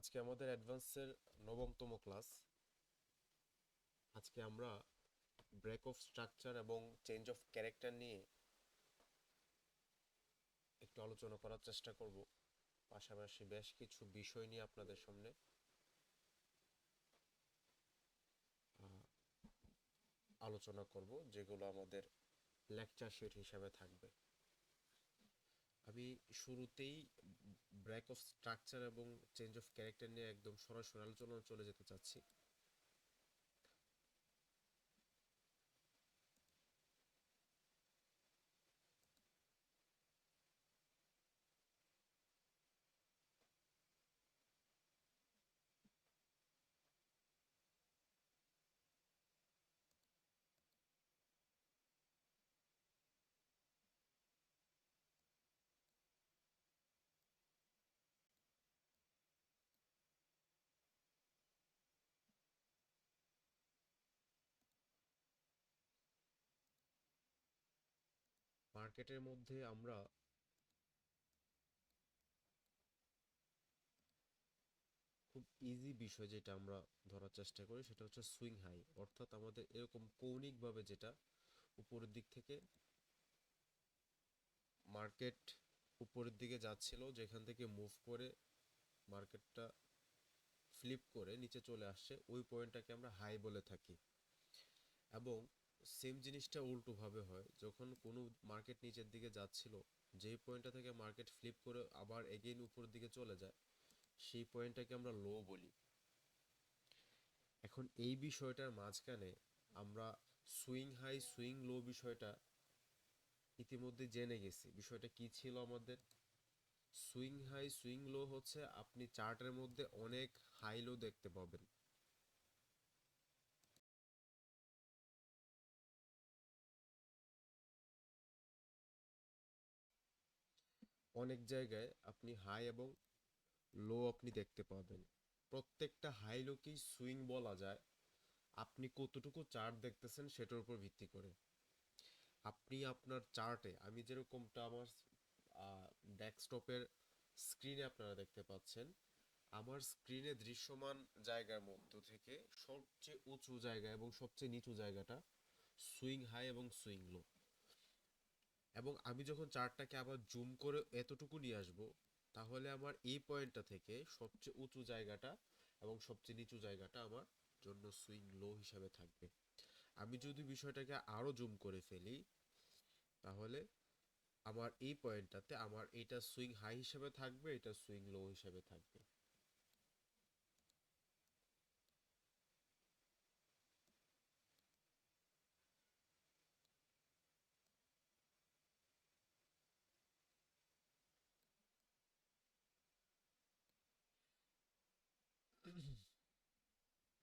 আজকে আমাদের অ্যাডভান্সের নবমতম ক্লাস। আজকে আমরা ব্রেক অফ স্ট্রাকচার এবং চেঞ্জ অফ ক্যারেক্টার নিয়ে একটু আলোচনা করার চেষ্টা করব। পাশাপাশি বেশ কিছু বিষয় নিয়ে আপনাদের সামনে আলোচনা করব, যেগুলো আমাদের লেকচার শিট হিসাবে থাকবে। আমি শুরুতেই ব্রেক অফ স্ট্রাকচার এবং চেঞ্জ অফ ক্যারেক্টার নিয়ে একদম সরাসরি আলোচনা চলে যেতে চাচ্ছি। মার্কেটের মধ্যে আমরা খুব ইজি বিষয় যেটা আমরা ধরার চেষ্টা করি সেটা হচ্ছে সুইং হাই, অর্থাৎ আমাদের এরকম কৌণিকভাবে যেটা উপরের দিক থেকে মার্কেট উপরের দিকে যাচ্ছিল, যেখান থেকে মুভ করে মার্কেটটা ফ্লিপ করে নিচে চলে আসছে, ওই পয়েন্টটাকে আমরা হাই বলে থাকি। এবং সেম জিনিসটা উল্টোভাবে হয়, যখন কোনো মার্কেট নিচের দিকে যাচ্ছিল, যেই পয়েন্টটা থেকে মার্কেট ফ্লিপ করে আবার এগেইন উপরের দিকে চলে যায়, সেই পয়েন্টটাকে আমরা লো বলি। এখন এই বিষয়টার মাঝখানে আমরা সুইং হাই সুইং লো বিষয়টা ইতিমধ্যে জেনে গেছি। বিষয়টা কি ছিল আমাদের? সুইং হাই সুইং লো হচ্ছে আপনি চার্টের মধ্যে অনেক হাই লো দেখতে পাবেন। অনেক জায়গায় আপনি হাই এবং লো আপনি দেখতে পাবেন। প্রত্যেকটা হাই লোকেই সুইং বলা যায়। আপনি কতটুকু চার্ট দেখতেছেন সেটার উপর ভিত্তি করে। আপনি আপনার চার্টে, আমি যেরকমটা আমার ডেস্কটপের স্ক্রিনে আপনারা দেখতে পাচ্ছেন, আমার স্ক্রিনে দৃশ্যমান জায়গার মধ্য থেকে সবচেয়ে উঁচু জায়গা এবং সবচেয়ে নিচু জায়গাটা সুইং হাই এবং সুইং লো। এবং আমি যখন চার্টটাকে আবার জুম করে এতটুকু নিয়ে আসব, তাহলে আমার এই পয়েন্টটা থেকে সবচেয়ে উঁচু জায়গাটা এবং সবচেয়ে নিচু জায়গাটা আমার জন্য সুইং লো হিসাবে থাকবে। আমি যদি বিষয়টাকে আরো জুম করে ফেলি, তাহলে আমার এই পয়েন্টটাতে আমার এটা সুইং হাই হিসেবে থাকবে, এটা সুইং লো হিসেবে থাকবে।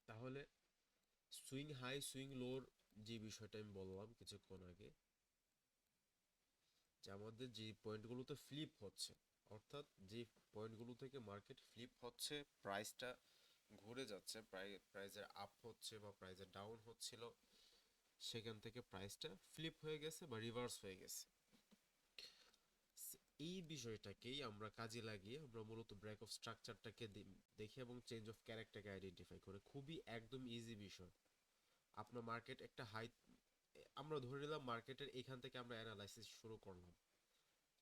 তাহলে সুইং হাই সুইং লোর যে বিষয়টা আমি বললাম কিছুক্ষণ আগে, যে আমাদের যে পয়েন্টগুলোতে ফ্লিপ হচ্ছে, অর্থাৎ যে পয়েন্টগুলো থেকে মার্কেট ফ্লিপ হচ্ছে, প্রাইসটা ঘুরে যাচ্ছে, প্রাইসের আপ হচ্ছে বা প্রাইসের ডাউন হচ্ছিল, সেখান থেকে প্রাইসটা ফ্লিপ হয়ে গেছে বা রিভার্স হয়ে গেছে। এই বিষয়টাকেই আমরা কাজে লাগিয়ে আমরা মূলত ব্রেক অফ স্ট্রাকচারটাকে দেখি এবং চেঞ্জ অফ ক্যারেক্টারকে আইডেন্টিফাই করে। খুবই একদম ইজি বিষয়। আপনার মার্কেট একটা হাই, আমরা ধরে নিলাম মার্কেটের এখান থেকে আমরা অ্যানালাইসিস শুরু করলাম।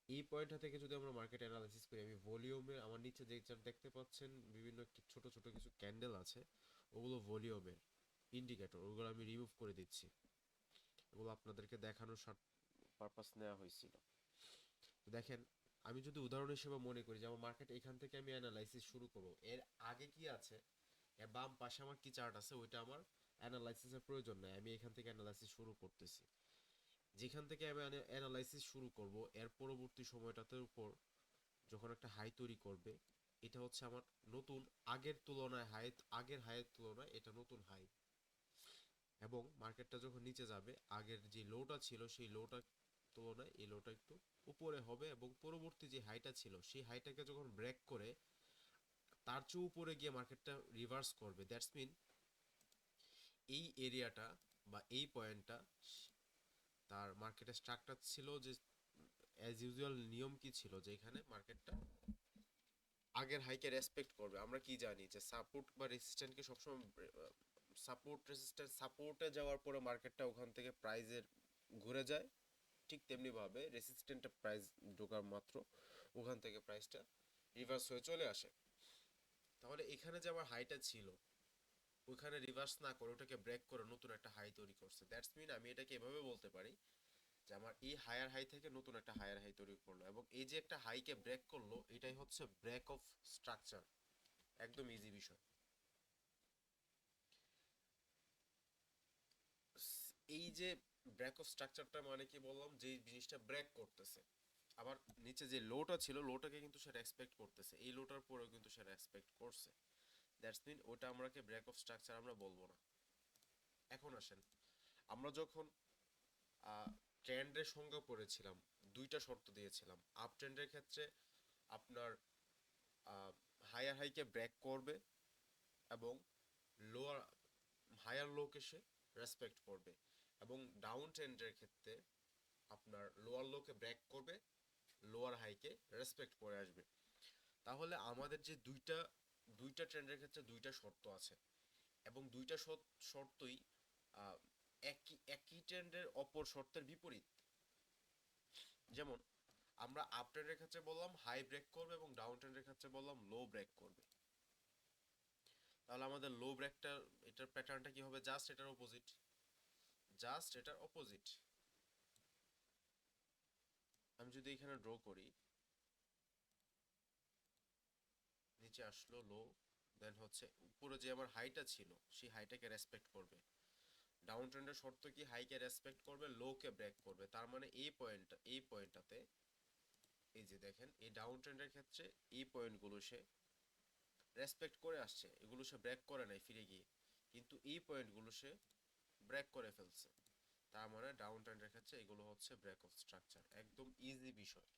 এই পয়েন্টটা থেকে যদি আমরা মার্কেট অ্যানালাইসিস করি, আমি ভলিউমে আমার নিচে যে চার্ট দেখতে পাচ্ছেন বিভিন্ন ছোট ছোট কিছু ক্যান্ডেল আছে, ওগুলো ভলিউমের ইন্ডিকেটর, ওগুলো আমি রিমুভ করে দিচ্ছি। এগুলো আপনাদেরকে দেখানোর পারপাস নেওয়া হয়েছিল। দেখেন, আমি যদি উদাহরণ হিসেবে মনে করি যে আমার মার্কেট এখান থেকে আমি অ্যানালাইসিস শুরু করবো, এর আগে কি আছে, এর বাম পাশে আমার কি চার্ট আছে, ওইটা আমার অ্যানালাইসিসের প্রয়োজন নাই। আমি এখান থেকে অ্যানালাইসিস শুরু করতেছি। যেখান থেকে আমি অ্যানালাইসিস শুরু করব, এর পরবর্তী সময়টাতে উপর যখন একটা হাই তৈরি করবে, এটা হচ্ছে আমার নতুন, আগের তুলনায় হাই, আগের হাইয়ের তুলনায় এটা নতুন হাই। এবং মার্কেটটা যখন নিচে যাবে, আগের যে লোটা ছিল সেই লোটার তুলনায় এই লোটা একটু উপরে হবে, এবং পরবর্তী যে হাইটা ছিল সেই হাইটাকে যখন ব্রেক করে তার চেয়ে উপরে গিয়ে মার্কেটটা রিভার্স করবে। দ্যাটস মিন এই এরিয়াটা বা এই পয়েন্টটা, তার মার্কেটের স্ট্রাকচার ছিল যে অ্যাজ ইউজুয়াল নিয়ম কি ছিল, যে এখানে মার্কেটটা আগের হাইকে রেসপেক্ট করবে। আমরা কি জানি যে সাপোর্ট বা রেসিস্ট্যান্টকে সবসময় সাপোর্ট রেসিস্ট্যান্ট সাপোর্টে যাওয়ার পরে মার্কেটটা ওখান থেকে প্রাইজের ঘুরে যায়, ঠিক তেমনি ভাবে রেসিস্ট্যান্টে প্রাইস ঢোকার মাত্র ওখান থেকে প্রাইসটা রিভার্স হয়ে চলে আসে। তাহলে এখানে যে আমার হাইটা ছিল ওইখানে রিভার্স না করে ওটাকে ব্রেক করে নতুন একটা হাই তৈরি করছে, দ্যাটস মিন আমি এটাকে এভাবে বলতে পারি যে আমার এই হায়ার হাই থেকে নতুন একটা হায়ার হাই তৈরি করলো, এবং এই যে একটা হাইকে ব্রেক করলো এটাই হচ্ছে ব্রেক অফ স্ট্রাকচার। একদম ইজি বিষয়। এই যে ব্রেক অফ স্ট্রাকচারটা মানে কি বললাম, যে জিনিসটা ব্রেক করতেছে, আবার নিচে যে লোটা ছিল লোটাকে কিন্তু সে রেসপেক্ট করতেছে, এই লোটার পরেও কিন্তু সে রেসপেক্ট করছে, দ্যাটস মিন ওটা আমরাকে ব্রেক অফ স্ট্রাকচার আমরা বলবো না। এখন আসেন, আমরা যখন ট্রেন্ডের সংজ্ঞা পড়েছিলাম দুইটা শর্ত দিয়েছিলাম। আপ ট্রেন্ডের ক্ষেত্রে আপনার হায়ার হাইকে ব্রেক করবে এবং লোয়ার হায়ার লোকে সে রেসপেক্ট করবে, এবং ডাউন ট্রেন্ডের ক্ষেত্রে আপনার লোয়ার লোকে ব্রেক করবে, লোয়ার হাইকে রেসপেক্ট করে আসবে। তাহলে আমাদের যে দুইটা দুইটা ট্রেন্ডের ক্ষেত্রে দুইটা শর্ত আছে, এবং দুইটা শর্তই আহ, একই একই ট্রেন্ডের অপর শর্তের বিপরীত। যেমন আমরা আপ ট্রেন্ডের ক্ষেত্রে বললাম হাই ব্রেক করবে এবং ডাউন ট্রেন্ডের ক্ষেত্রে বললাম লো ব্রেক করবে। তাহলে আমাদের লো ব্রেকটা এটার প্যাটার্নটা কি হবে, জাস্ট এটার অপোজিট, জাস্ট এটার অপোজিট। আমি যদি এখানে ড্র করি, নিচে আসলো লো, দেন হচ্ছে উপরে যে আমার হাইটা ছিল সেই হাইটাকে রেসপেক্ট করবে। ডাউন ট্রেন্ডের শর্ত কি, হাইকে রেসপেক্ট করবে, লোকে ব্রেক করবে। তার মানে এই পয়েন্টটাতে এই যে দেখেন এই ডাউন ট্রেন্ডের ক্ষেত্রে এই পয়েন্টগুলো সে রেসপেক্ট করে আসছে, এগুলো সে ব্রেক করে নাই ফিরে গিয়ে, কিন্তু এই পয়েন্টগুলো সে ব্রেক করে ফেলছে। তার মানে ডাউন ট্রেন্ডের ক্ষেত্রে এগুলো হচ্ছে ব্রেক অফ স্ট্রাকচার। একদম ইজি বিষয়।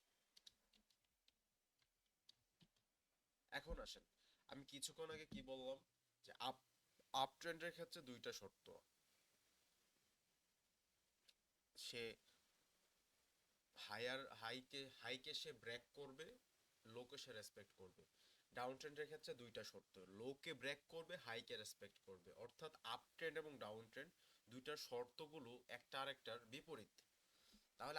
এখন আসেন, আমি কিছুক্ষণ আগে কি বললাম যে আপ আপ ট্রেন্ডের ক্ষেত্রে দুইটা শর্ত, সে হাইকে সে ব্রেক করবে, লোকে সে রেসপেক্ট করবে। ডাউন ট্রেন্ডের ক্ষেত্রে দুইটা শর্ত, লোকে ব্রেক করবে, হাইকে রেসপেক্ট করবে। অর্থাৎ আপ ট্রেন্ড এবং ডাউন ট্রেন্ড দুইটার শর্তগুলো একটা আরেকটার বিপরীত। তাহলে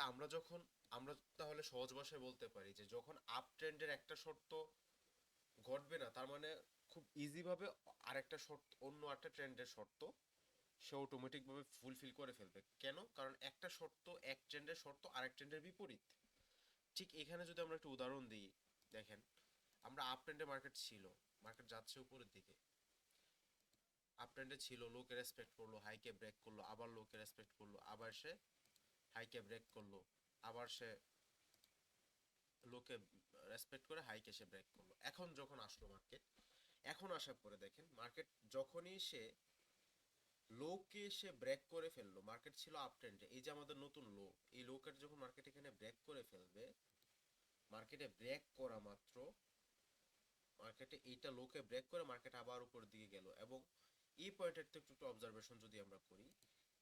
আমরা তাহলে সহজ ভাষায় বলতে পারি যে যখন আপ ট্রেন্ডের একটা শর্ত ঘটবে না, তার মানে খুব ইজি ভাবে আরেকটা শর্ত, অন্য একটা ট্রেন্ডের শর্ত সে অটোমেটিক ভাবে ফুলফিল করে ফেলবে। কেন? কারণ একটা শর্ত, এক ট্রেন্ডের শর্ত আরেক ট্রেন্ডের বিপরীত। ঠিক এখানে যদি আমরা একটা উদাহরণ দিই, দেখেন আমরা আপ ট্রেন্ডে মার্কেট ছিল, মার্কেট যাচ্ছে উপরের দিকে, আপ ট্রেন্ডে ছিল, লোকে রেসপেক্ট করলো, হাইকে ব্রেক করলো, আবার লোকে রেসপেক্ট করলো, আবার সে হাইকে ব্রেক করলো, আবার সে লোকে রেসপেক্ট করে হাইকে সে ব্রেক করলো। এখন যখন আসলো মার্কেট, এখন আসার পরে দেখেন মার্কেট যখনই সে লোকে সে ব্রেক করে ফেললো, মার্কেট ছিল আপ ট্রেন্ডে, এই যে আমাদের নতুন লো, এই লোকে যখন মার্কেট এখানে ব্রেক করে ফেলবে, মার্কেটে ব্রেক করা মাত্র মার্কেটে এইটা লোকে ব্রেক করে মার্কেট আবার উপরের দিকে গেল, এবং এই পয়েন্টের থেকে একটু অবজারভেশন যদি আমরা করি,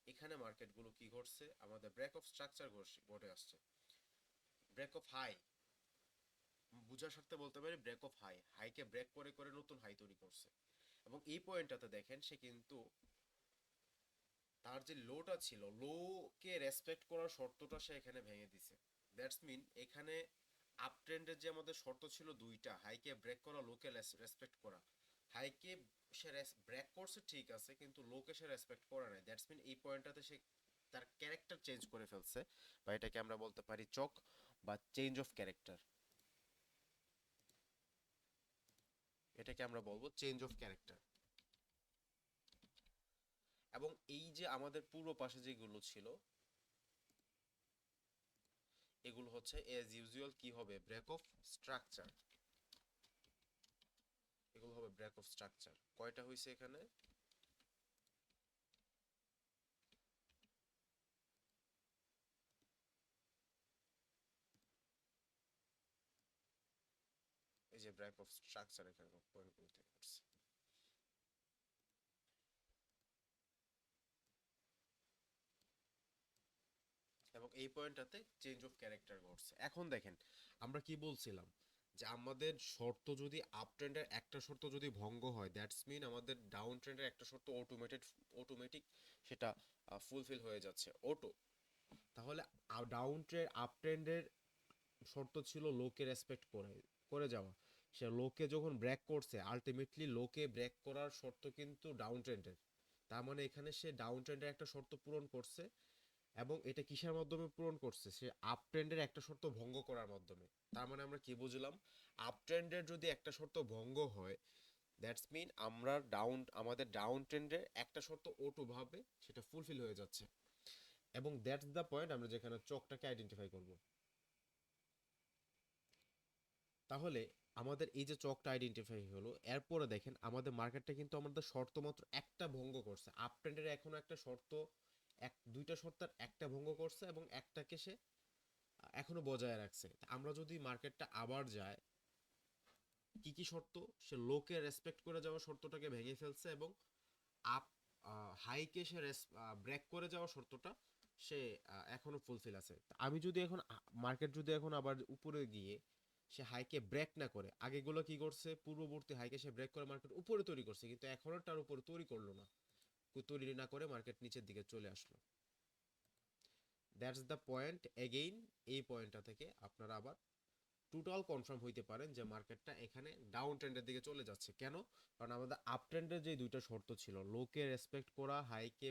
এখানে মার্কেটগুলো কি ঘটছে, আমাদের ব্রেক অফ স্ট্রাকচার ঘটে আসছে। ব্রেক অফ হাই বুঝার স্বার্থে বলতে পারি, ব্রেক অফ হাইকে ব্রেক করে করে নতুন হাই তৈরি করছে, এবং এই পয়েন্টটাতে দেখেন সে কিন্তু তার যে লোটা ছিল, লোকে রেসপেক্ট করার শর্তটা সে এখানে ভেঙে দিছে। দ্যাটস মিন এখানে আপ ট্রেন্ডের যে আমাদের শর্ত ছিল দুইটা, হাইকে ব্রেক করা, লোকে রেসপেক্ট করা, হাইকে সে ব্রেক করছে ঠিক আছে, কিন্তু লোকে সে রেসপেক্ট করে নাই। দ্যাটস মিন এই পয়েন্টটাতে সে তার ক্যারেক্টার চেঞ্জ করে ফেলছে, বা এটাকে আমরা বলতে পারি চক বা চেঞ্জ অফ ক্যারেক্টার। এটাকে আমরা বলবো চেঞ্জ অফ ক্যারেক্টার। এবং এই যে আমাদের পূর্ব পাশে যেগুলো ছিল, এগুলো হচ্ছে এজ ইউজুয়াল কি হবে, ব্রেক অফ স্ট্রাকচার। এগুলো হবে ব্রেক অফ স্ট্রাকচার। কয়টা হয়েছে এখানে, এই যে ব্রেক অফ স্ট্রাকচার এখানে পয়েন্টগুলো থেকে করছে, এবং এই পয়েন্টটাতে চেঞ্জ অফ ক্যারেক্টার ঘটছে। এখন দেখেন আমরা কি বলছিলাম যে আমাদের শর্ত যদি আপ ট্রেন্ডের একটা শর্ত যদি ভঙ্গ হয়, দ্যাটস মিন আমাদের ডাউন ট্রেন্ডের একটা শর্ত অটোমেটিক সেটা ফুলফিল হয়ে যাচ্ছে অটো। তাহলে ডাউন ট্রেন্ড আপ ট্রেন্ডের শর্ত ছিল লোকে রেসপেক্ট করে করে যাওয়া। সে লোকে যখন ব্রেক করছে, আলটিমেটলি লোকে ব্রেক করার শর্ত কিন্তু ডাউন ট্রেন্ডের। তার মানে এখানে সে ডাউন ট্রেন্ডের একটা শর্ত পূরণ করছে, এবং এটা কিসের মাধ্যমে পূরণ করছে? সে আপ ট্রেন্ডের একটা শর্ত ভঙ্গ করার মাধ্যমে। তার মানে আমরা কি বুঝলাম? আপ ট্রেন্ডের যদি একটা শর্ত ভঙ্গ হয়, দ্যাটস মিন আমাদের ডাউন ট্রেন্ডের একটা শর্ত অটো ভাবে সেটা ফুলফিল হয়ে যাচ্ছে। এবং দ্যাটস দ্য পয়েন্ট আমরা যেখানে চকটাকে আইডেন্টিফাই করব। তাহলে আমাদের এই যে চকটা আইডেন্টিফাই হলো, এরপরে দেখেন আমাদের মার্কেটটা কিন্তু আমাদের শর্ত মাত্র একটা ভঙ্গ করছে। আপ ট্রেন্ডের এখনো একটা শর্ত, দুইটা শর্তের একটা ভঙ্গ করছে এবং একটাকে সে এখনো বজায় রাখছে। আমরা যদি মার্কেটটা আবার যায়, কি কি শর্ত? সে লোকে রেসপেক্ট করে যাওয়া শর্তটাকে ভেঙে ফেলছে, এবং আপ হাইকে সে ব্রেক করে যাওয়া শর্তটা সে এখনো ফুলফিল আছে। আমি যদি এখন মার্কেট যদি এখন আবার উপরে গিয়ে সে হাইকে ব্রেক না করে, আগেগুলো কি করছে, পূর্ববর্তী হাইকে সে ব্রেক করে মার্কেট উপরে তৈরি করছে, কিন্তু এখনো তার উপরে তৈরি করলো না, তৈরি না করে মার্কেট নিচের দিকে চলে আসলো। That's the point again. এই পয়েন্টটা থেকে আপনারা আবার টোটাল কনফার্ম হইতে পারেন যে মার্কেটটা এখানে ডাউন ট্রেন্ডের দিকে চলে যাচ্ছে। কেন? কারণ আমাদের আপ ট্রেন্ডের যে দুইটা শর্ত ছিল, লোকে রেসপেক্ট করা, হাইকে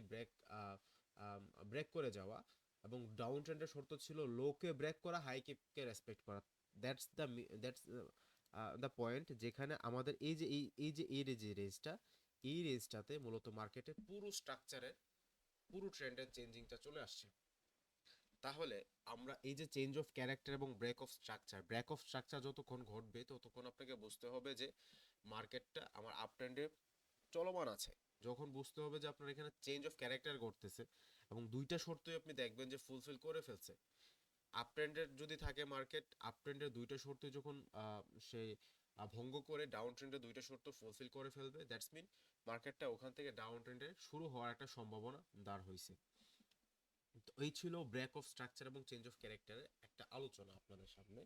ব্রেক করে যাওয়া, এবং ডাউন ট্রেন্ডের শর্ত ছিল লোকে ব্রেক করা, হাইকে রেসপেক্ট করা। দ্যাটস দ্য পয়েন্ট যেখানে আমাদের এই যে রেঞ্জটা, এই রেঞ্জটাতে মূলত মার্কেটে পুরো স্ট্রাকচারের পুরো ট্রেন্ডের চেঞ্জিংটা চলে আসছে। তাহলে আমরা এই যে চেঞ্জ অফ ক্যারেক্টার এবং ব্রেক অফ স্ট্রাকচার যতক্ষণ ঘটবে ততক্ষণ আপনাকে বুঝতে হবে যে মার্কেটটা আমার আপ ট্রেন্ডে চলমান আছে। যখন বুঝতে হবে যে আপনার এখানে চেঞ্জ অফ ক্যারেক্টার ঘটতেছে এবং দুইটা শর্তই আপনি দেখবেন যে ফুলফিল করে ফেলছে। আপ ট্রেন্ডের যদি থাকে মার্কেট, আপ ট্রেন্ডের দুইটা শর্ত যখন সে ভঙ্গ করে ডাউন ট্রেন্ডের দুইটা শর্ত ফুলফিল করে ফেলবে, দ্যাটস মিন মার্কেটটা ওখান থেকে ডাউন ট্রেন্ডের শুরু হওয়ার একটা সম্ভাবনা দাঁড় হয়েছে। তো এই ছিল ব্রেক অফ স্ট্রাকচার এবং চেঞ্জ অফ ক্যারেক্টারের একটা আলোচনা আপনাদের সামনে।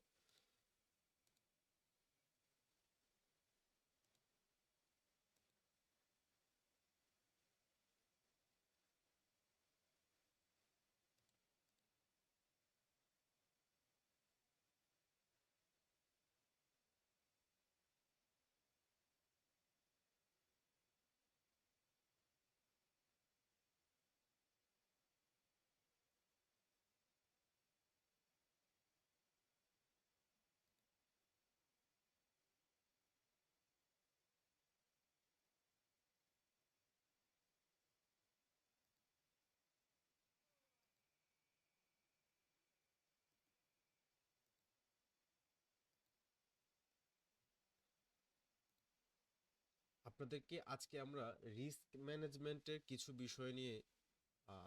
আপনাদেরকে আজকে আমরা রিস্ক ম্যানেজমেন্টের কিছু বিষয় নিয়ে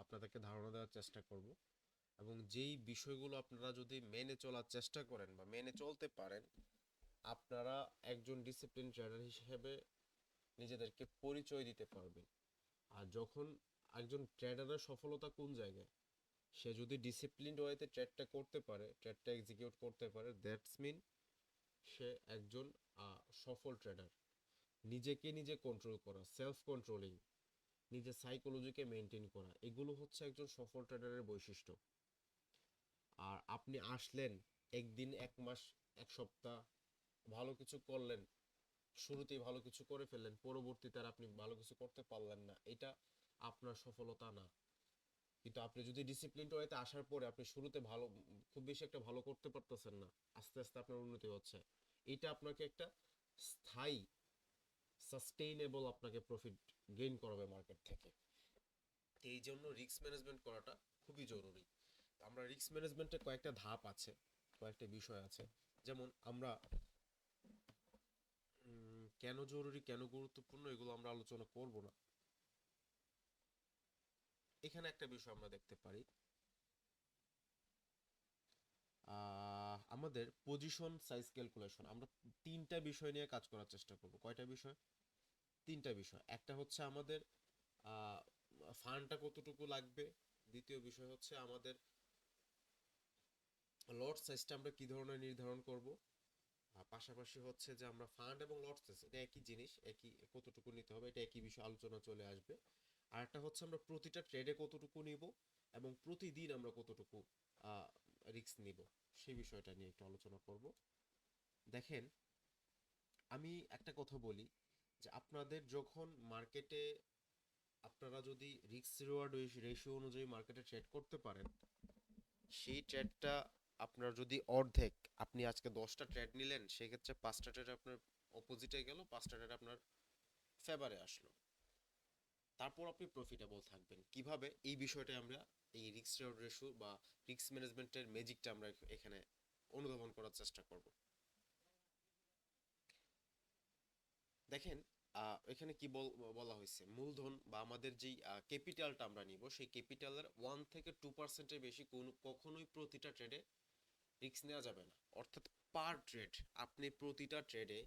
আপনাদেরকে ধারণা দেওয়ার চেষ্টা করব, এবং যেই বিষয়গুলো আপনারা যদি মেনে চলার চেষ্টা করেন বা মেনে চলতে পারেন, আপনারা একজন ডিসিপ্লিন ট্রেডার হিসেবে নিজেদেরকে পরিচয় দিতে পারবেন। আর যখন একজন ট্রেডারের সফলতা কোন জায়গায়, সে যদি ডিসিপ্লিনড ওয়েতে ট্রেডটা করতে পারে, ট্রেডটা এক্সিকিউট করতে পারে, দ্যাটস মিন সে একজন সফল ট্রেডার। নিজেকে নিজে কন্ট্রোল করা, সেলফ কন্ট্রোলিং, নিজের সাইকোলজিকে মেনটেন করা, এগুলো হচ্ছে একজন সফল ট্রেডারের বৈশিষ্ট্য। আর আপনি আসলেন, একদিন, এক মাস, এক সপ্তাহ ভালো কিছু করলেন, শুরুতেই ভালো কিছু করে ফেললেন, পরবর্তীতে আর আপনি ভালো কিছু করতে পারলেন না, এটা আপনার সফলতা না। কিন্তু আপনি যদি ডিসিপ্লিন ওয়েতে আসার পরে আপনি শুরুতে ভালো, খুব বেশি একটা ভালো করতে পারতেছেন না, আস্তে আস্তে আপনার উন্নতি হচ্ছে, এটা আপনাকে একটা স্থায়ী, সাস্টেইনেবল আপনাকে প্রফিট গেইন করাবে মার্কেট থেকে। এই জন্য রিস্ক ম্যানেজমেন্ট করাটা খুবই জরুরি। আমরা রিস্ক ম্যানেজমেন্টে কয়েকটা ধাপ আছে, কয়েকটা বিষয় আছে। যেমন আমরা কেন জরুরি, কেন গুরুত্বপূর্ণ, এগুলো আমরা আলোচনা করব না। এখানে একটা বিষয় আমরা দেখতে পারি, আমাদের পজিশন সাইজ ক্যালকুলেশন। আমরা তিনটা বিষয় নিয়ে কাজ করার চেষ্টা করব। কয়টা বিষয়? তিনটা বিষয়। একটা হচ্ছে আমাদের ফান্ডটা কতটুকু লাগবে, দ্বিতীয় বিষয় হচ্ছে আমাদের লট সাইজটা আমরা কি ধরনের নির্ধারণ করব, পাশাপাশি হচ্ছে যে আমরা ফান্ড এবং লটস, এটা একই জিনিস, একই কতটুকু নিতে হবে এটা একই বিষয় আলোচনা চলে আসবে। আর একটা হচ্ছে আমরা প্রতিটা ট্রেডে কতটুকু নিব এবং প্রতিদিন আমরা কতটুকু রিস্ক নিব, সেই বিষয়টা নিয়ে একটু আলোচনা করব। দেখেন, আমি একটা কথা বলি যে আপনাদের যখন মার্কেটে, আপনারা যদি রিস্ক রিওয়ার্ড রেশিও অনুযায়ী মার্কেটে ট্রেড করতে পারেন, সেই ট্রেডটা আপনার যদি অর্ধেক, আপনি আজকে 10টা ট্রেড নিলেন, সেক্ষেত্রে 5টা ট্রেড আপনার অপোজিটে গেল, 5টা ট্রেড আপনার ফেভারে আসলো, তারপর আপনি প্রফিটেবল থাকবেন কিভাবে, এই বিষয়টা আমরা এই রিস্ক রিওয়ার্ড রেশিও বা রিস্ক ম্যানেজমেন্টের ম্যাজিকটা আমরা এখানে অনুধাবন করার চেষ্টা করব। দেখেন, এখানে কি বলা হয়েছে, মূলধন বা আমাদের যেই ক্যাপিটালটা আমরা নিব, সেই ক্যাপিটালের 1 থেকে 2%-এর বেশি কখনোই প্রতিটা ট্রেডে রিস্ক নেওয়া যাবে না। অর্থাৎ পার ট্রেড আপনি প্রতিটা ট্রেডে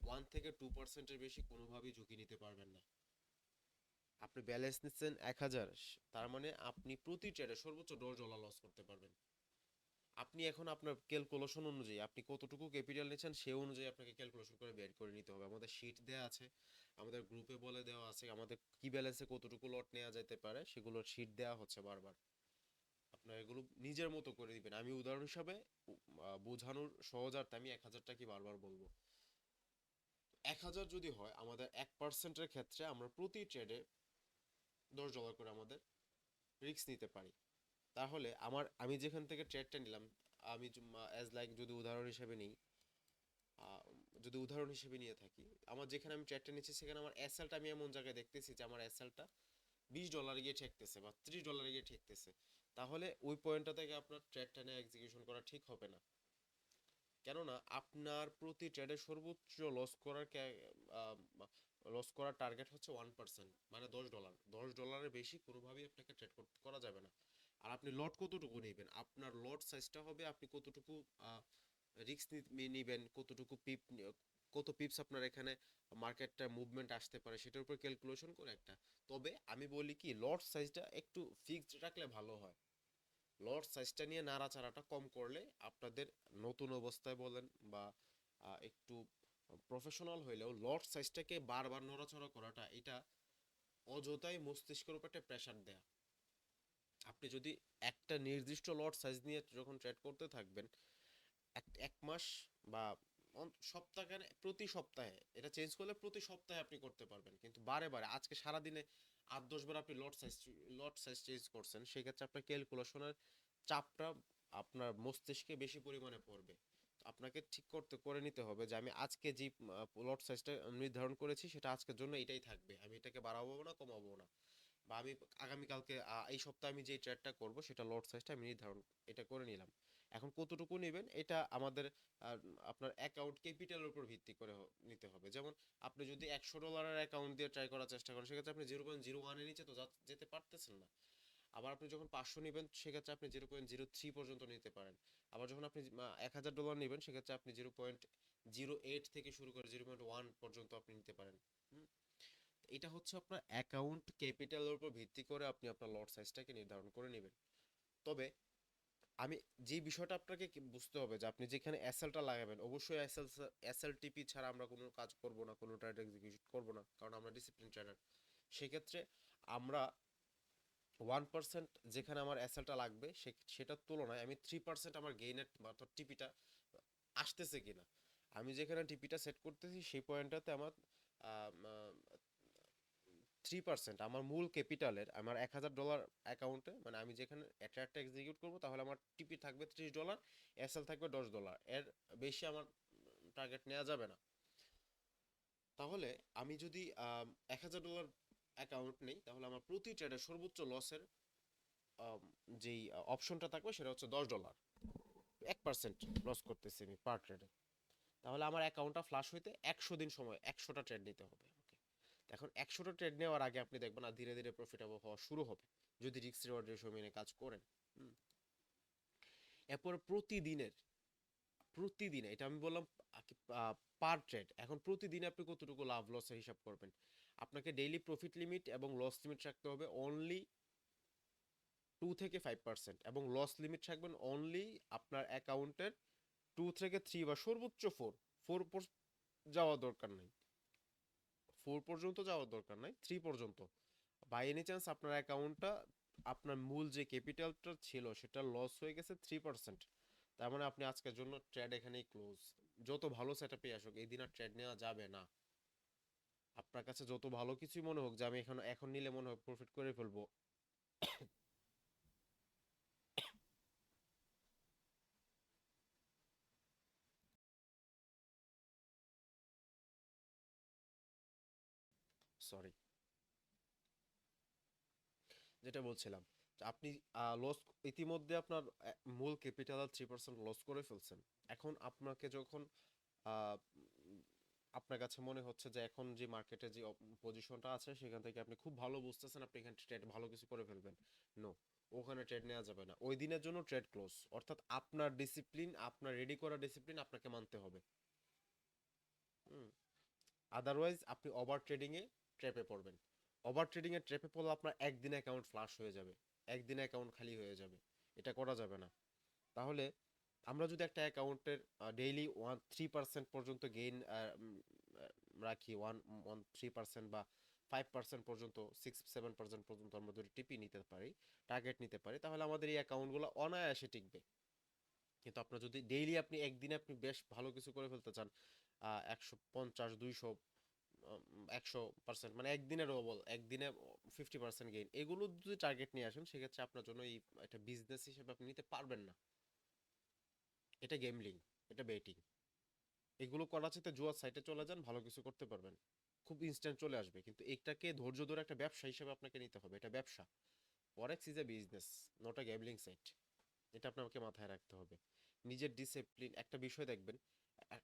1 থেকে 2%-এর বেশি কোনোভাবেই ঝুঁকি নিতে পারবেন না। আপনি ব্যালেন্স নিচ্ছেন 1000, তার মানে আপনি প্রতি ট্রেডে সর্বোচ্চ $10 লস করতে পারবেন। আপনি এখন আপনার ক্যালকুলেশন অনুযায়ী আপনি কতটুকু ক্যাপিটাল নিচ্ছেন সেই অনুযায়ী আপনাকে ক্যালকুলেশন করে বের করে নিতে হবে। আমাদের শীট দেওয়া আছে, আমাদের গ্রুপে বলে দেওয়া আছে আমাদের কি ব্যালেন্সে কতটুকু লট নেওয়া যেতে পারে, সেগুলোর শীট দেওয়া হচ্ছে বারবার। আপনার এগুলো নিজের মতো করে দিবেন। আমি উদাহরণ হিসাবে বোঝানোর সহজার্থে আমি 1000টা কি বারবার বলবো। 1000 যদি হয়, আমাদের 1%-এর ক্ষেত্রে আমরা প্রতি ট্রেডে $10 করে আমাদের রিস্ক নিতে পারি। তাহলে আমি যেখান থেকে ট্রেডটা নিলাম, আমি অ্যাজ লাইক যদি উদাহরণ হিসেবে নিই, আহ, যদি উদাহরণ হিসেবে নিয়ে থাকি, আমার যেখানে আমি ট্রেডটা নিচ্ছি সেখানে আমার এসএলটা আমি এমন জায়গায় দেখতেছি যে আমার এসএলটা $20 গিয়ে ঠেকতেছে বা $30 গিয়ে ঠেকতেছে, তাহলে ওই পয়েন্টটা থেকে আপনার ট্রেডটা নিয়ে এক্সিকিউশন করা ঠিক হবে না। কেননা আপনার প্রতি ট্রেডে সর্বোচ্চ লস করার টার্গেট হচ্ছে 1%, মানে $10। $10-এর বেশি কোনোভাবেই আপনাকে ট্রেড করা যাবে না। আর আপনি লট কতটুকু নেবেন, আপনার লট সাইজটা হবে আপনি কতটুকু রিস্ক নিবেন, কত পিপস আপনার এখানে মার্কেটটা মুভমেন্ট আসতে পারে সেটার উপর ক্যালকুলেশন করে একটা। তবে আমি বলি কি, লট সাইজটা একটু ফিক্সড রাখলে ভালো হয়। লট সাইজটা নিয়ে নাড়াচাড়াটা কম করলে আপনাদের নতুন অবস্থায় বলেন বা একটু প্রফেশনাল হইলেও লট সাইজটাকে বারবার নড়াচড়া করাটা, এটা অযথাই মস্তিষ্কের উপর একটা প্রেশার দেয়া। আপনি যদি একটা নির্দিষ্ট লট সাইজ নিয়ে যখন ট্রেড করতে থাকবেন, এক মাস বা সপ্তাহে, প্রতি সপ্তাহে এটা চেঞ্জ করলে প্রতি সপ্তাহে আপনি করতে পারবেন, কিন্তু বারে বারে আজকে সারাদিনে 8-10 বার আপনি লট সাইজ চেঞ্জ করছেন, সেক্ষেত্রে আপনার ক্যালকুলেশনের চাপটা আপনার মস্তিষ্কে বেশি পরিমাণে পড়বে। আপনাকে ঠিক করে নিতে হবে যে আমি আজকে যে লট সাইজটা নির্ধারণ করেছি সেটা আজকের জন্য এটাই থাকবে, আমি এটাকে বাড়াবো না কমাবো না। বা আমি আগামীকালকে এই সপ্তাহে আমি যে ট্রেডটা করব সেটা লট সাইজটা আমি নির্ধারণ এটা করে নিলাম। এখন কতটুকু নেবেন এটা আমাদের আহ, আপনার অ্যাকাউন্ট ক্যাপিটালের উপর ভিত্তি করে নিতে হবে। যেমন আপনি যদি $100 অ্যাকাউন্ট দিয়ে ট্রাই করার চেষ্টা করেন, সেক্ষেত্রে আপনি 0.01-এর নিচে তো যেতে পারতেছেন না। আবার আপনি যখন 500 নেবেন সেক্ষেত্রে আপনি 0.03 পর্যন্ত নিতে পারেন। আবার যখন আপনি $1000 নেবেন সেক্ষেত্রে আপনি 0.08 থেকে শুরু করে 0.1 পর্যন্ত আপনি নিতে পারেন। হুম। এটা হচ্ছে আপনার অ্যাকাউন্ট ক্যাপিটালের উপর ভিত্তি করে আপনি আপনার লট সাইজটাকে নির্ধারণ করে নেবেন। তবে আমি যে বিষয়টা আপনাকে বুঝতে হবে যে আপনি যেখানে এসএলটা লাগাবেন, অবশ্যই এসএলটিপি ছাড়া আমরা কোনো কাজ করব না, কোনো ট্রেড এক্সিকিউট করব না, কারণ আমরা ডিসিপ্লিন ট্রেডার। সেক্ষেত্রে আমরা 1% যেখানে আমার এসএলটা লাগবে সেটার তুলনায় আমি 3% আমার গেইনের অর্থাৎ টিপিটা আসতেছে কিনা, আমি যেখানে টিপিটা সেট করতেছি সেই পয়েন্টটাতে আমার 3% আমার মূল ক্যাপিটালের, আমার $1000 অ্যাকাউন্টে, মানে আমি যেখানে ট্রেডটা এক্সিকিউট করবো তাহলে আমার টিপি থাকবে $30, এসএল থাকবে $10, এর বেশি আমার টার্গেট নেওয়া যাবে না। তাহলে আমি যদি $1000 অ্যাকাউন্ট নেই, তাহলে আমার প্রতি ট্রেডে সর্বোচ্চ লসের যেই অপশনটা থাকবে সেটা হচ্ছে $10। 1% লস করতেছি আমি পার ট্রেডে। তাহলে আমার অ্যাকাউন্টটা ফ্লাশ হইতে 100 দিন সময়, 100টা ট্রেড নিতে হবে আমাকে। এখন 100টা ট্রেড নেওয়ার আগে আপনি দেখবেন না ধীরে ধীরে প্রফিটেবল হওয়া শুরু হবে যদি রিস্ক রিওয়ার্ড রেশিও মেনে কাজ করেন। হুম। এরপর প্রতিদিনে এটা আমি বললাম পার ট্রেড। এখন প্রতিদিনে আপনি কতটুকু লাভ লসের হিসাব করবেন, আপনাকে ডেইলি প্রফিট লিমিট এবং লস লিমিট রাখতে হবে অনলি 2 থেকে 5%, এবং লস লিমিট রাখবেন অনলি আপনার অ্যাকাউন্টের 2 থেকে 3 বা সর্বোচ্চ 4। ফোর যাওয়ার দরকার নাই, ফোর পর্যন্ত যাওয়ার দরকার নাই, থ্রি পর্যন্ত। বাই এনি চান্স আপনার অ্যাকাউন্টটা, আপনার মূল যে ক্যাপিটালটা ছিল সেটা লস হয়ে গেছে 3%, তার মানে আপনি আজকের জন্য ট্রেড এখানেই ক্লোজ। যত ভালো সেটআপে আসুক এই দিন আর ট্রেড নেওয়া যাবে না। আপনার কাছে যত ভালো কিছুই মনে হোক যে আমি এখন এখন নিলে মনে হয় প্রফিট করে ফেলবো, সরি, যেটা বলছিলাম, যে আপনি লস, ইতিমধ্যে আপনার মূল ক্যাপিটাল 3% লস করে ফেলছেন। এখন আপনাকে যখন আহ, উম, আপনার কাছে মনে হচ্ছে যে এখন যে মার্কেটে যে পজিশনটা আছে সেখান থেকে আপনি খুব ভালো বুঝতেছেন আপনি এখানে ট্রেড ভালো কিছু করে ফেলবেন, নো, ওখানে ট্রেড নেওয়া যাবে না, ওই দিনের জন্য ট্রেড ক্লোজ। অর্থাৎ আপনার ডিসিপ্লিন, আপনার রেডি করা ডিসিপ্লিন আপনাকে মানতে হবে। আদারওয়াইজ আপনি ওভার ট্রেডিং এ ট্র্যাপে পড়বেন। ওভার ট্রেডিং এ ট্র্যাপে পড়লে আপনার একদিনে অ্যাকাউন্ট ফ্লাশ হয়ে যাবে, একদিনে অ্যাকাউন্ট খালি হয়ে যাবে, এটা করা যাবে না। তাহলে আমরা যদি একটা অ্যাকাউন্টের ডেইলি 3% পর্যন্ত গেইন রাখি, 3% বা 5% পর্যন্ত, 6-7% পর্যন্ত আমরা যদি টিপি নিতে পারি, টার্গেট নিতে পারি, তাহলে আমাদের এই অ্যাকাউন্টগুলো অনায়াসে টিকবে। কিন্তু আপনার যদি ডেইলি আপনি একদিনে আপনি বেশ ভালো কিছু করে ফেলতে চান, 150, 200, 100%, মানে একদিনের ডবল, একদিনে 50% গেইন, এগুলো যদি টার্গেট নিয়ে আসেন সেক্ষেত্রে আপনার জন্য এই একটা বিজনেস হিসেবে আপনি নিতে পারবেন না। এটা গেমলিং, এটা বেটিং। এগুলো করার চাইতে জুয়ার সাইটে চলে যান, ভালো কিছু করতে পারবেন, খুব ইনস্ট্যান্ট চলে আসবে। কিন্তু এটাকে ধৈর্য ধরে একটা ব্যবসা হিসেবে আপনাকে নিতে হবে, এটা ব্যবসা। Forex is a business, not a gambling site. এটা আপনাকে মাথায় রাখতে হবে। নিজের ডিসিপ্লিন, একটা বিষয় দেখবেন,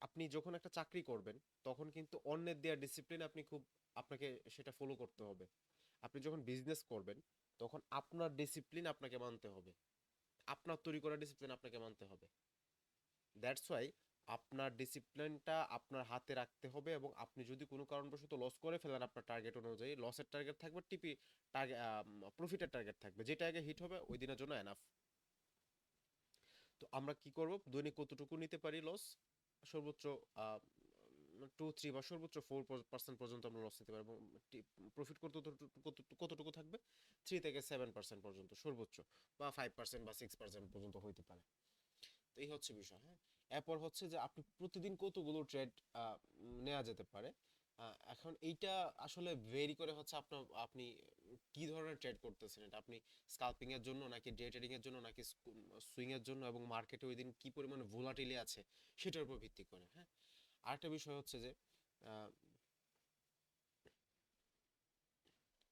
আপনি যখন একটা চাকরি করবেন তখন কিন্তু অন্যের দেওয়া ডিসিপ্লিন আপনি খুব, আপনাকে সেটা ফলো করতে হবে। আপনি যখন বিজনেস করবেন তখন আপনার ডিসিপ্লিন আপনাকে মানতে হবে, আপনার তৈরি করা ডিসিপ্লিন আপনাকে মানতে হবে। দ্যাটস ওয়াই আপনার ডিসিপ্লিনটা আপনার হাতে রাখতে হবে, এবং আপনি যদি কোনো কারণবশত লস করে ফেলেন আপনার টার্গেট অনুযায়ী, লসের টার্গেট থাকবে, টিপি টার্গেট, প্রফিটের টার্গেট থাকবে, যেটা আগে হিট হবে ওই দিনের জন্য এনাফ। তো আমরা কি করব, দৈনিক কতটুকু নিতে পারি লস, সর্বোচ্চ 2-3 বা সর্বোচ্চ 4% পর্যন্ত আমরা লস নিতে পারবো, প্রফিট কতটুকু থাকবে, 3-7% পর্যন্ত সর্বোচ্চ, বা 5% বা 6% পর্যন্ত হইতে পারে। তো এই হচ্ছে বিষয়, হ্যাঁ। এরপর হচ্ছে যে আপনি প্রতিদিন কতগুলো ট্রেড নেওয়া যেতে পারে। এখন এইটা আসলে ভেরি করে হচ্ছে আপনার, আপনি কি ধরনের ট্রেড করতেছেন, এটা আপনি স্কাল্পিং এর জন্য নাকি ডে ট্রেডিং এর জন্য নাকি সুইং এর জন্য, এবং মার্কেটে ওই দিন কি পরিমাণে ভোলাটিলি আছে সেটার উপর ভিত্তি করে, হ্যাঁ। আরেকটা বিষয় হচ্ছে যে আহ,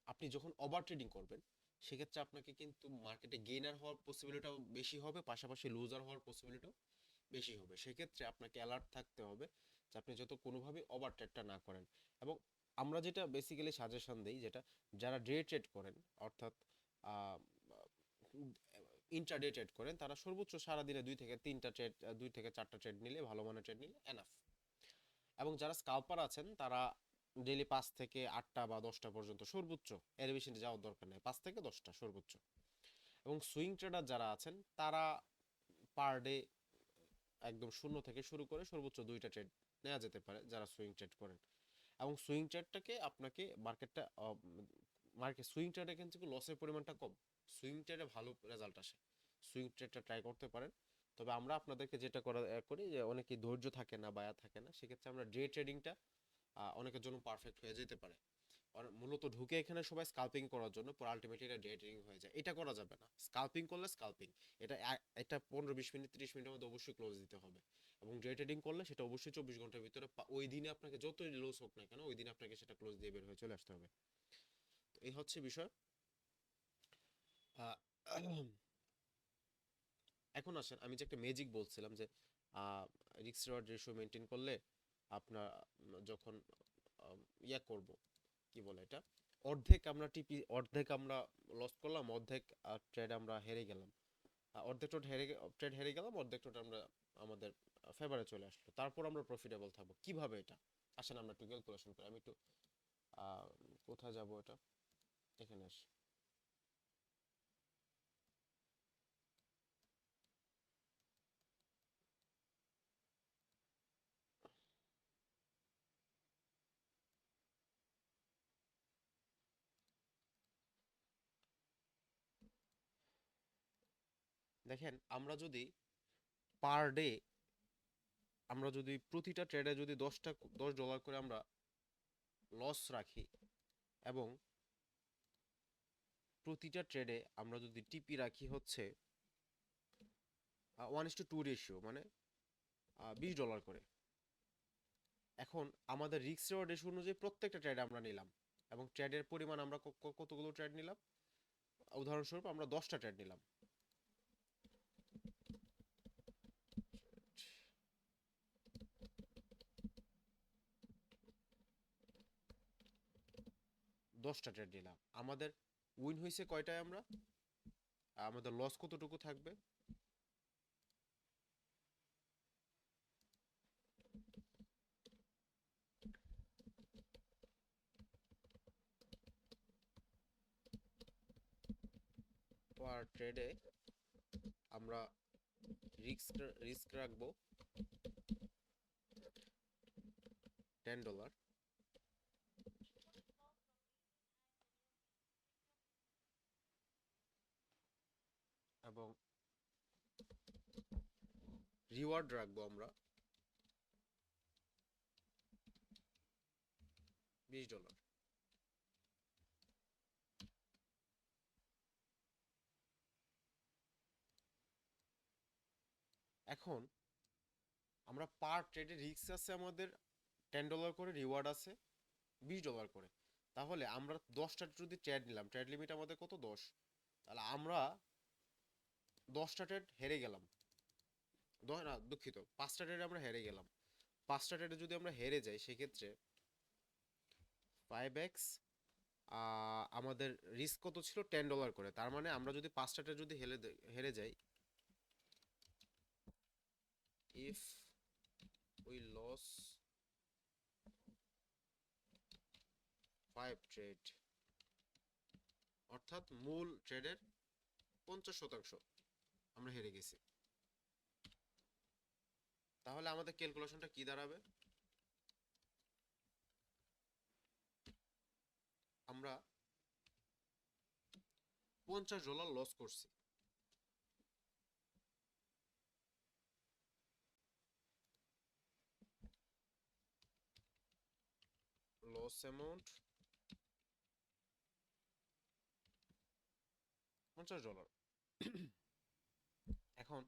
আপনি যখন ওভার ট্রেডিং করবেন সেক্ষেত্রে আপনাকে কিন্তু মার্কেটে গেইনার হওয়ার পসিবিলিটিটাও বেশি হবে, পাশাপাশি লুজার হওয়ার পসিবিলিটিও বেশি হবে। সেক্ষেত্রে আপনাকে অ্যালার্ট থাকতে হবে যে আপনি যত কোনোভাবেই ওভার ট্রেডটা না করেন। এবং আমরা যেটা বেসিক্যালি সাজেশন দিই, যেটা যারা ডে ট্রেড করেন, অর্থাৎ ইন্ট্রাডে ট্রেড করেন, তারা সর্বোচ্চ সারাদিনে 2 থেকে 3টা ট্রেড, 2 থেকে 4টা ট্রেড নিলে, ভালো মানের ট্রেড নিলে এনাফ। এবং যারা স্কাল্পার আছেন তারা ডেইলি 5 থেকে 8টা বা 10টা পর্যন্ত সর্বোচ্চ, এর বেশি যাওয়ার দরকার নেই, 5 থেকে 10টা সর্বোচ্চ। এবং সুইং ট্রেডার যারা আছেন তারা পার ডে একদম শূন্য থেকে শুরু করে সর্বোচ্চ 2টা ট্রেড নেওয়া যেতে পারে যারা সুইং ট্রেড করেন। এবং সুইং ট্রেডটাকে আপনাকে মার্কেটটা, মার্কেট সুইং ট্রেডে কিন্তু লসের পরিমাণটা কম, সুইং ট্রেডে ভালো রেজাল্ট আসে, সুইং ট্রেডটা ট্রাই করতে পারেন। তবে আমরা আপনাদেরকে যেটা করি যে অনেকে ধৈর্য থাকে না, বায়া থাকে না, সেক্ষেত্রে আমরা ডে ট্রেডিংটা অনেকের জন্য পারফেক্ট হয়ে যেতে পারে। আর মূলত ঢুকে এখানে সবাই স্কাল্পিং করার জন্য, পরে আলটিমেটলি এটা ডে ট্রেডিং হয়ে যায়, এটা করা যাবে না। স্কাল্পিং করলে স্কাল্পিং, এটা এটা 15-20 মিনিট 30 মিনিটের মধ্যে অবশ্যই ক্লোজ দিতে হবে। এবং ডে ট্রেডিং করলে সেটা অবশ্যই 24 ঘন্টার ভিতরে, ওই দিনে আপনাকে যতই লস হোক না কেন ওই দিনে আপনাকে সেটা ক্লোজ দিয়ে বের হয়ে চলে আসতে হবে। তো এই হচ্ছে বিষয়। আহ, এখন আসেন, আমি যে একটা ম্যাজিক বলছিলাম যে রিস্ক রিওয়ার্ড রেশিও মেনটেন করলে আপনার যখন ইয়া করব, কি বলে এটা, অর্ধেক আমরা টিপি, অর্ধেক আমরা লস করলাম, অর্ধেক ট্রেড আমরা হেরে গেলাম, অর্ধেক ট্রেড হেরে গেলাম, অর্ধেক ট্রেড আমরা আমাদের ফেভারে চলে আসলো, তারপর আমরা প্রফিটেবল থাকবো কিভাবে এটা। আসেন আমরা একটু ক্যালকুলেশন করি, আমি একটু আহ, কোথায় যাব এটা, এখানে আসি। দেখেন আমরা যদি পার ডে, আমরা যদি প্রতিটা ট্রেডে যদি 10 ডলার করে আমরা লস রাখি, এবং প্রতিটা ট্রেডে আমরা যদি টিপি রাখি হচ্ছে 1:2 রেশিও, মানে $20 করে। এখন আমাদের রিস্ক রিওয়ার্ড রেশিও অনুযায়ী প্রত্যেকটা ট্রেড আমরা নিলাম, এবং ট্রেডের পরিমাণ আমরা কতগুলো ট্রেড নিলাম, উদাহরণস্বরূপ আমরা 10টা ট্রেড নিলাম। 10টা ট্রেড নিলাম, আমাদের উইন হয়েছে কয়টায়, আমরা আমাদের লস কতটুকু থাকবে, পার ট্রেডে আমরা রিস্ক রিস্ক রাখবো $10, এবং রিওয়ার্ড রাখবো আমরা $20। এখন আমরা পার ট্রেডে রিস্ক আছে আমাদের $10 করে, রিওয়ার্ড আছে $20 করে। তাহলে আমরা 10টা যদি ট্রেড নিলাম, ট্রেড লিমিট আমাদের কত, 10। তাহলে আমরা 10টা ট্রেড হেরে গেলাম, না দুঃখিত, 5টা ট্রেডে আমরা হেরে গেলাম। 5টা ট্রেডে যদি আমরা হেরে যাই, সেক্ষেত্রে 5x, আমাদের রিস্ক কত ছিল, $10 করে। তার মানে আমরা যদি 5টা ট্রেড যদি হেরে যাই, ইফ উই লস 5 ট্রেড, অর্থাৎ মূল ট্রেডের 50% আমরা হেরে গেছি, তাহলে আমাদের ক্যালকুলেশনটা কি দাঁড়াবে, আমরা $50 লস করছি। Loss amount $50। এখন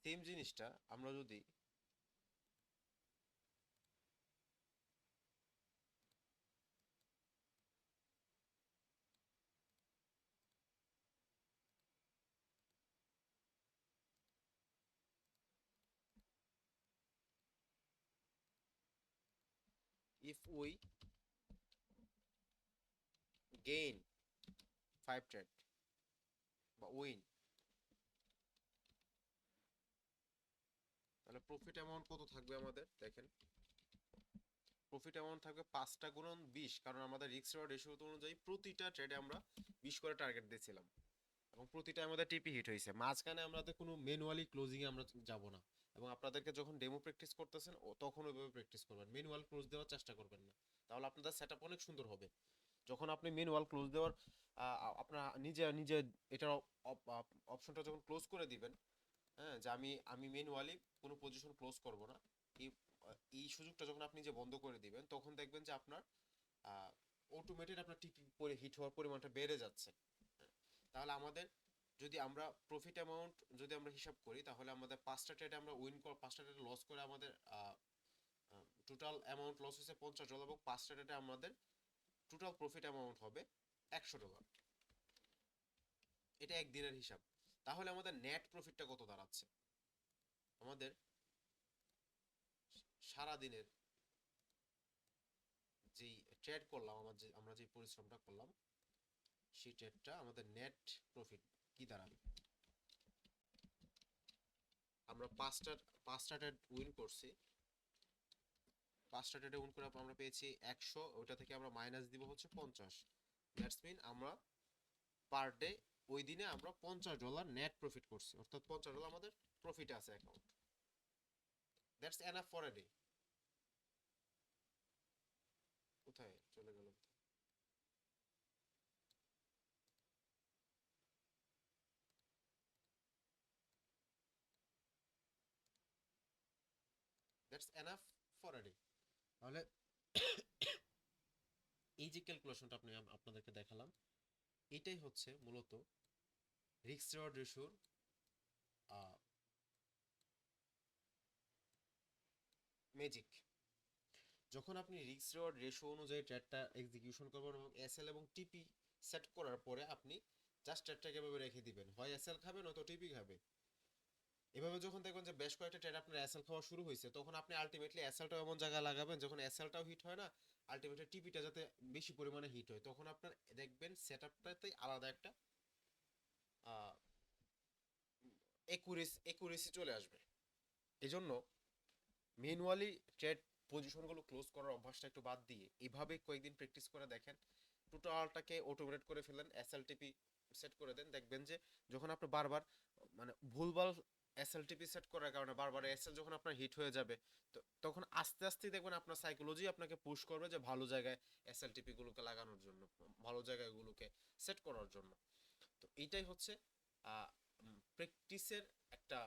সেম জিনিসটা আমরা যদি if we gain 5 trade বা উইন, তাহলে প্রফিট অ্যামাউন্ট কত থাকবে আমাদের, দেখেন প্রফিট অ্যামাউন্ট থাকবে 5টা গুণন 20, কারণ আমাদের রিস্ক রিওয়ার্ড রেশিও অনুযায়ী প্রতিটা ট্রেডে আমরা 20 করে টার্গেট দিয়েছিলাম, এবং প্রতিটা আমাদের টিপি হিট হয়েছে। মাঝখানে আমাদের কোনো ম্যানুয়ালি ক্লোজিং এ আমরা যাব না, এবং আপনাদেরকে যখন ডেমো প্র্যাকটিস করতেছেন তখন ওইভাবে প্র্যাকটিস করবেন, ম্যানুয়াল ক্লোজ দেওয়ার চেষ্টা করবেন না, তাহলে আপনাদের সেটআপ অনেক সুন্দর হবে। যখন আপনি ম্যানুয়াল ক্লোজ দেওয়ার আপনার নিজে নিজে এটার অপশনটা যখন ক্লোজ করে দিবেন, হ্যাঁ, যে আমি ম্যানুয়ালি কোনো পজিশন ক্লোজ করব না, এই এই সুযোগটা যখন আপনি যে বন্ধ করে দিবেন, তখন দেখবেন যে আপনার অটোমেটেড আপনার টিপি পরে হিট হওয়ার পরিমাণটা বেড়ে যাচ্ছে। তাহলে আমাদের যদি আমরা প্রফিট অ্যামাউন্ট যদি আমরা হিসাব করি, তাহলে আমাদের 5টা ট্রেডে আমরা উইন করে 5টা ট্রেডে লস করে আমাদের টোটাল অ্যামাউন্ট লস হয়েছে $50, এবং 5টা ট্রেডে আমাদের টোটাল প্রফিট অ্যামাউন্ট হবে $100। এটা একদিনের হিসাব। তাহলে আমাদের নেট প্রফিটটা কত দাঁড়াচ্ছে, আমাদের সারা দিনের যেই ট্রেড করলাম, আমরা যে পরিশ্রমটা করলাম, সেই ট্রেডটা আমাদের নেট প্রফিট কি দাঁড়াবে, আমরা পাঁচটা ট্রেড উইন করছি, 5টা ট্রেডে উইন করে আমরা পেয়েছি 100, ওইটা থেকে আমরা মাইনাস দিব হচ্ছে 50। দ্যাটস মিন আমরা পার ডে ওই দিনে আমরা $50 নেট প্রফিট করছি, অর্থাৎ $50 আমাদের প্রফিট আছে account. That's enough for a day. কোথায় চলে গেল, that's enough for a day. তাহলে এই যে ক্যালকুলেশনটা আপনাদেরকে দেখালাম, এটাই হচ্ছে মূলত রিস্ক রিওয়ার্ড রেশিওর ম্যাজিক। যখন আপনি রিস্ক রিওয়ার্ড রেশিও অনুযায়ী ট্রেডটা এক্সিকিউশন করবেন এবং এসএল এবং টিপি সেট করার পরে আপনি জাস্ট ট্রেডটাকে এভাবে রেখে দিবেন, হয় এসএল খাবে নয়তো টিপি খাবে। এভাবে যখন দেখবেন যে বেশ কয়েকটা ট্রেড আপনার এসএল খাওয়া শুরু হয়েছে, তখন আপনি আলটিমেটলি এসএলটাও এমন জায়গায় লাগাবেন যখন এসএলটাও হিট হয় না, আলটিমেটলি টিপিটা যাতে বেশি পরিমাণে হিট হয়, তখন আপনার দেখবেন সেট আপটাতেই আলাদা একটা একুরেসি চলে আসবে। এই জন্য ম্যানুয়ালি ট্রেড পজিশনগুলো ক্লোজ করার অভ্যাসটা একটু বাদ দিয়ে এইভাবে কয়েকদিন প্র্যাকটিস করে দেখেন, টোটালটাকে অটোমেট করে ফেলেন, এসএলটিপি সেট করে দেন, দেখবেন যে যখন আপনি বারবার মানে ভুলভাল এসএলটিপি সেট করার কারণে বারবার এসএল যখন আপনার হিট হয়ে যাবে, তো তখন আস্তে আস্তে দেখবেন আপনার সাইকোলজি আপনাকে পুশ করবে যে ভালো জায়গায় এসএলটিপি গুলোকে লাগানোর জন্য, ভালো জায়গাগুলোকে সেট করার জন্য। তো এইটাই হচ্ছে প্র্যাকটিসের একটা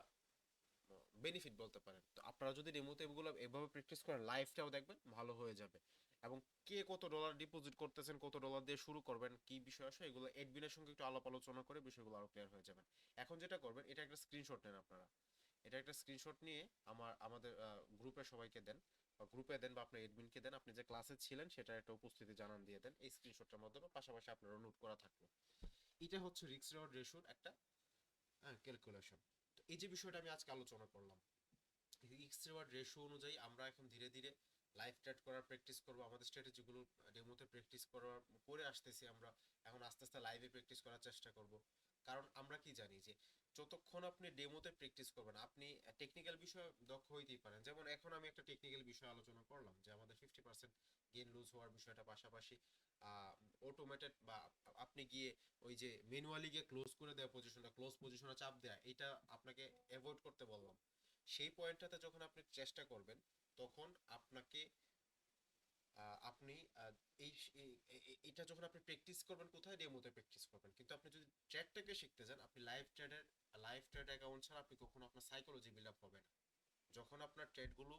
বেনিফিট বলতে পারেন। তো আপনারা যদি রিমোটে এগুলো এভাবে প্র্যাকটিস করেন, লাইফটাও দেখবেন ভালো হয়ে যাবে। এবং কে কত ডলার ডিপোজিট করতেছেন, কত ডলার দিয়ে শুরু করবেন, কি বিষয় আসে, এগুলো এডমিনের সঙ্গে একটু আলাপ আলোচনা করে বিষয়গুলো আরো ক্লিয়ার হয়ে যাবেন। এখন যেটা করবেন, এটা একটা স্ক্রিনশট নেন আপনারা, এটা একটা স্ক্রিনশট নিয়ে আমাদের গ্রুপে সবাইকে দেন, বা গ্রুপে দেন বা আপনার এডমিনকে দেন, আপনি যে ক্লাসে ছিলেন সেটার একটা উপস্থিতি জানান দিয়ে দেন এই স্ক্রিনশটটার মাধ্যমে, পাশাপাশি আপনারা নোট করা থাকলো। এটা হচ্ছে রিস্ক রিওয়ার্ড রেশিওর একটা ক্যালকুলেশন। তো এই যে বিষয়টা আমি আজকে আলোচনা করলাম, রিস্ক রিওয়ার্ড রেশিও অনুযায়ী আমরা এখন ধীরে ধীরে লাইভ ট্রেড করার প্র্যাকটিস করব, আমাদের স্ট্র্যাটেজিগুলো ডেমোতে প্র্যাকটিস করে আসতেছি আমরা, এখন আস্তে আস্তে লাইভে প্র্যাকটিস করার চেষ্টা করব। কারণ আমরা কি জানি যে যতক্ষণ আপনি ডেমোতে প্র্যাকটিস করবেন, আপনি টেকনিক্যাল বিষয়ে দক্ষ হইতেই পারেন। যেমন এখন আমি একটা টেকনিক্যাল বিষয় আলোচনা করলাম যে আমাদের 50% গেইন লুজ হওয়ার বিষয়টা, পাশাপাশি অটোমেটেড বা আপনি গিয়ে ওই যে ম্যানুয়ালি গিয়ে ক্লোজ করে দেওয়া পজিশনটা, ক্লোজ পজিশনে চাপ দেওয়া, এটা আপনাকে অ্যাভয়েড করতে বললাম। সেই পয়েন্টটাতে যখন আপনি চেষ্টা করবেন, তখন আপনাকে আপনি এই এটা যখন আপনি প্র্যাকটিস করবেন, কোথায় ডেমোতে প্র্যাকটিস করবেন। কিন্তু আপনি যদি ট্রেডটাকে শিখতে যান, আপনি লাইভ ট্রেড অ্যাকাউন্ট ছাড়া আপনি কখনো আপনার সাইকোলজি বিল্ড আপ হবে না। যখন আপনার ট্রেডগুলো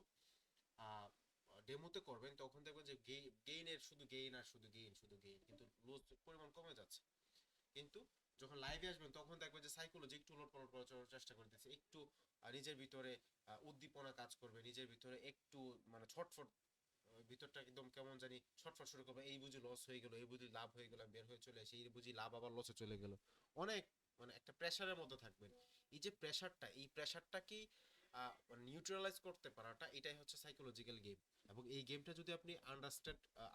ডেমোতে করবেন, তখন দেখবেন যে গেইনের শুধু গেইন আর শুধু গেইন, শুধু গেইন, কিন্তু লুজ পরিমাণ কমে যাচ্ছে। কিন্তু যখন লাইভে আসবেন, তখন দেখবেন যে সাইকোলজি একটু উলটপালট করার চেষ্টা করতেছে, একটু নিজের ভিতরে উদ্দীপনা কাজ করবে, নিজের ভিতরে একটু মানে ছটফট, ভিতরটা একদম কেমন জানি ছটফট শুরু করবে, এই বুঝি লস হয়ে গেল, এই বুঝি লাভ হয়ে গেল, বের হয়ে চলে আসে, এই বুঝি লাভ আবার লসে চলে গেল, অনেক মানে একটা প্রেসারের মধ্যে থাকবেন। এই যে প্রেসারটা, এই প্রেসারটাকেই নিউট্রালাইজ করতে পারাটা, এটাই হচ্ছে সাইকোলজিক্যাল গেম। এবং এই গেমটা যদি আপনি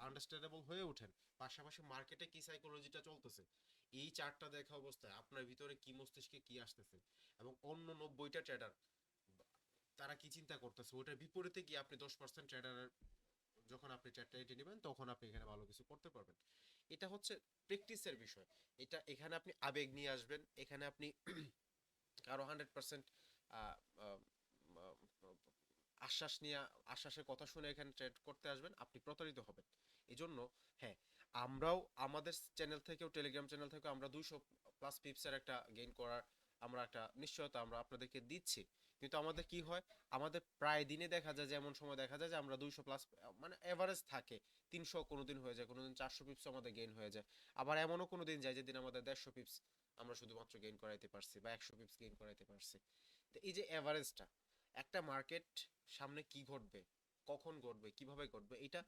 আন্ডারস্ট্যান্ডেবল হয়ে ওঠেন, পাশাপাশি মার্কেটে কি সাইকোলজিটা চলতেছে, এই চার্টটা দেখা অবস্থায় আপনার ভিতরে কি মস্তিষ্কে কি আসতেছে, এবং অন্য 90টা ট্রেডার তারা কি চিন্তা করতেছে, ওটার বিপরীতে গিয়ে আপনি 10% ট্রেডারের যখন আপনি ট্রেডটা এঁটে নেবেন, তখন আপনি এখানে ভালো কিছু করতে পারবেন। এটা হচ্ছে প্র্যাকটিসের বিষয়। এটা এখানে আপনি আবেগ নিয়ে আসবেন, এখানে আপনি আরো 100% আশ্বাস নিয়ে, আশ্বাসের কথা শুনে এখানে ট্রেড করতে আসবেন, আপনি প্রতারিত হবেন। এই জন্য হ্যাঁ, আমরাও আমাদের চ্যানেল থেকেও, টেলিগ্রাম চ্যানেল থেকেও আমরা 200+ পিপসের একটা গেইন করার আমরা একটা নিশ্চয়তা আমরা আপনাদেরকে দিচ্ছি। কিন্তু আমাদের কি হয়, আমাদের প্রায় দিনে দেখা যায় যে এমন সময় দেখা যায় যে আমরা 200+ মানে এভারেজ থাকে 300, কোনোদিন হয়ে যায়, কোনোদিন 400 পিপস আমাদের গেইন হয়ে যায়। আবার এমনও কোনো দিন যায় যেদিন আমাদের 150 পিপস আমরা শুধুমাত্র গেইন করাইতে পারছি, বা 100 পিপস গেইন করাইতে পারছি। তো এই যে এভারেজটা, একটা মার্কেট সামনে কি ঘটবে, কখন ঘটবে, কিভাবে ঘটবে, এটা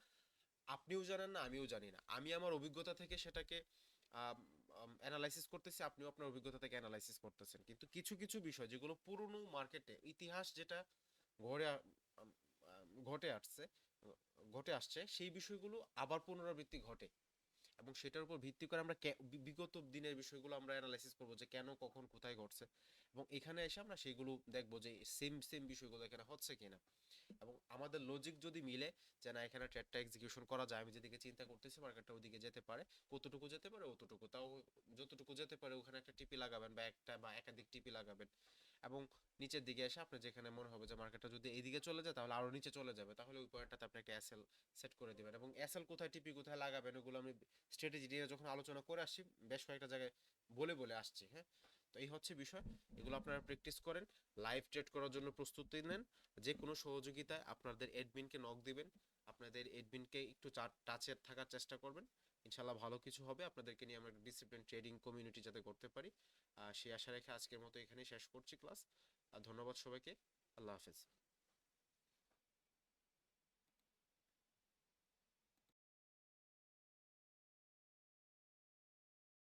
আপনিও জানেন না, আমিও জানি না। আমি আমার অভিজ্ঞতা থেকে সেটাকে অ্যানালাইসিস করতেছি, আপনিও আপনার অভিজ্ঞতা থেকে অ্যানালাইসিস করতেছেন। কিন্তু কিছু কিছু বিষয় যেগুলো পুরনো মার্কেটে ইতিহাস যেটা ঘটে ঘটে আসছে, ঘটে আসছে, সেই বিষয়গুলো আবার পুনরাবৃত্তি ঘটে, এবং সেটার উপর ভিত্তি করে আমরা বিগত দিনের বিষয়গুলো আমরা অ্যানালাইসিস করবো যে কেন, কখন, কোথায় ঘটছে, এবং এখানে এসে আমরা সেইগুলো দেখবো যে সেম সেম বিষয়গুলো এখানে হচ্ছে কিনা। এবং আমাদের লজিক যদি মিলে যে না, এখানে ট্রেডটা এক্সিকিউশন করা যায়, আমি যেদিকে চিন্তা করতেছি মার্কেটটা ওদিকে যেতে পারে, কতটুকু যেতে পারে অতটুকু, তাও যতটুকু যেতে পারে ওখানে একটা টিপি লাগাবেন, বা একটা বা একাধিক টিপি লাগাবেন। এবং নিচের দিকে এসে আপনি যেখানে মনে হবে যে মার্কেটটা যদি এইদিকে চলে যায় তাহলে আরো নিচে চলে যাবে, তাহলে ওই পয়েন্টটাতে আপনি একটা এসএল সেট করে দিবেন। এবং এসএল কোথায়, টিপি কোথায় লাগাবেন, ওগুলো আমি স্ট্র্যাটেজি নিয়ে যখন আলোচনা করে আসছি, বেশ কয়েকটা জায়গায় বলে বলে আসছি, হ্যাঁ। তো এই হচ্ছে বিষয়, এগুলো আপনারা প্র্যাকটিস করেন, লাইভ ট্রেড করার জন্য প্রস্তুতি নেন। যে কোনো সহযোগিতায় আপনাদের এডমিনকে নক দিবেন, আপনাদের এডমিনকে একটু টাচে থাকার চেষ্টা করবেন। ইনশাল্লাহ ভালো কিছু হবে, আপনাদেরকে নিয়ে আমরা ডিসিপ্লিন ট্রেডিং কমিউনিটি যাতে করতে পারি, সেই আশা রেখে আজকের মতো এখানেই শেষ করছি ক্লাস। ধন্যবাদ সবাইকে, আল্লাহ হাফেজ।